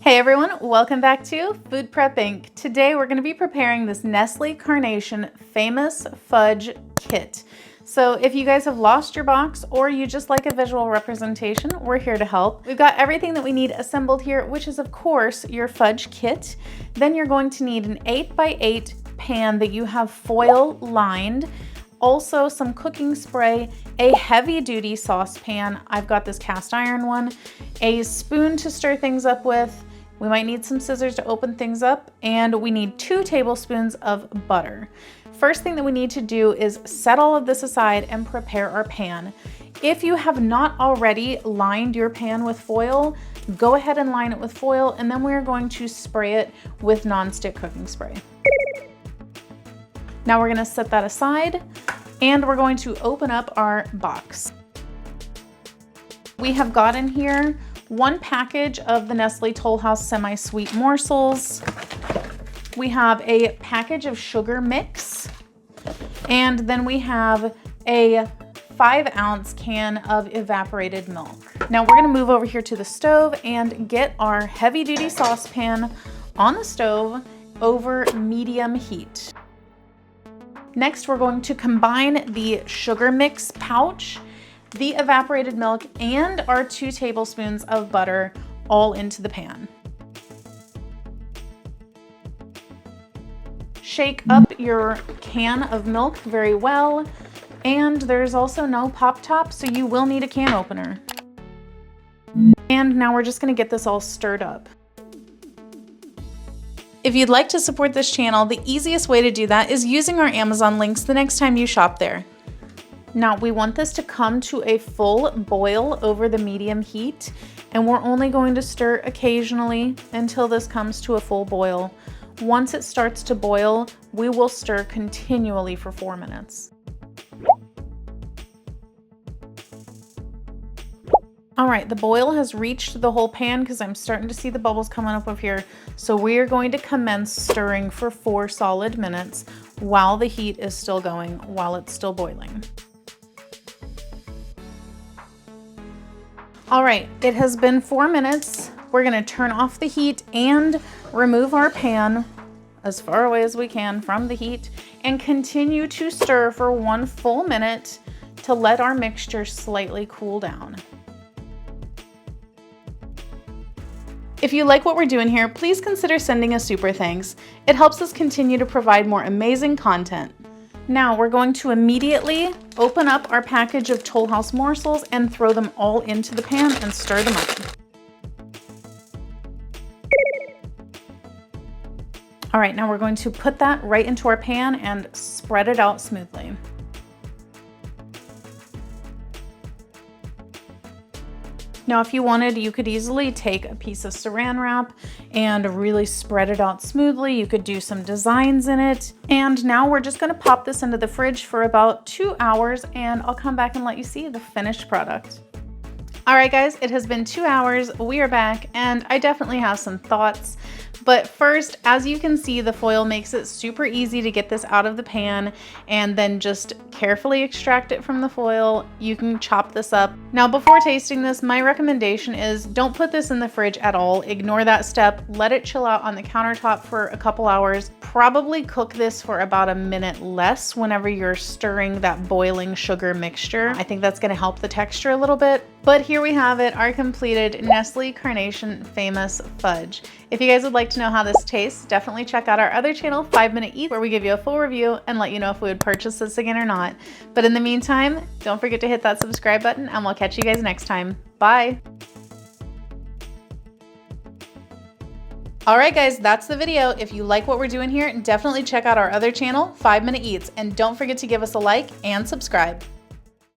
Hey everyone, welcome back to Food Prep Inc. Today we're going to be preparing this Nestle Carnation Famous Fudge Kit. So if you guys have lost your box or you just like a visual representation, we're here to help. We've got everything that we need assembled here, which is of course your fudge kit. Then you're going to need an 8x8 pan that you have foil lined. Also some cooking spray, a heavy duty saucepan. I've got this cast iron one, a spoon to stir things up with. We might need some scissors to open things up, and we need 2 tablespoons of butter. First thing that we need to do is set all of this aside and prepare our pan. If you have not already lined your pan with foil, go ahead and line it with foil, and then we're going to spray it with nonstick cooking spray. Now we're gonna set that aside, and we're going to open up our box. We have got in here 1 package of the Nestle Toll House semi-sweet morsels. We have a package of sugar mix, and then we have a 5-ounce can of evaporated milk. Now we're gonna move over here to the stove and get our heavy-duty saucepan on the stove over medium heat. Next, we're going to combine the sugar mix pouch, the evaporated milk, and our 2 tablespoons of butter all into the pan. Shake up your can of milk very well, and there's also no pop top, so you will need a can opener. And now we're just gonna get this all stirred up. If you'd like to support this channel, the easiest way to do that is using our Amazon links the next time you shop there. Now we want this to come to a full boil over the medium heat, and we're only going to stir occasionally until this comes to a full boil. Once it starts to boil, we will stir continually for 4 minutes. All right, the boil has reached the whole pan because I'm starting to see the bubbles coming up over here. So we are going to commence stirring for 4 solid minutes while the heat is still going, while it's still boiling. All right, it has been 4 minutes. We're gonna turn off the heat and remove our pan as far away as we can from the heat and continue to stir for 1 full minute to let our mixture slightly cool down. If you like what we're doing here, please consider sending a super thanks. It helps us continue to provide more amazing content. Now we're going to immediately open up our package of Toll House morsels and throw them all into the pan and stir them up. All right, now we're going to put that right into our pan and spread it out smoothly. Now, if you wanted, you could easily take a piece of saran wrap and really spread it out smoothly. You could do some designs in it. And now we're just gonna pop this into the fridge for about 2 hours, and I'll come back and let you see the finished product. All right, guys, it has been 2 hours. We are back, and I definitely have some thoughts. But first, as you can see, the foil makes it super easy to get this out of the pan and then just carefully extract it from the foil. You can chop this up. Now, before tasting this, my recommendation is don't put this in the fridge at all. Ignore that step. Let it chill out on the countertop for a couple hours. Probably cook this for about a minute less whenever you're stirring that boiling sugar mixture. I think that's gonna help the texture a little bit. But here we have it, our completed Nestle Carnation Famous Fudge. If you guys would like to know how this tastes, definitely check out our other channel, 5 Minute Eats, where we give you a full review and let you know if we would purchase this again or not. But in the meantime, don't forget to hit that subscribe button, and we'll catch you guys next time. Bye. All right, guys, that's the video. If you like what we're doing here, definitely check out our other channel, 5 Minute Eats, and don't forget to give us a like and subscribe.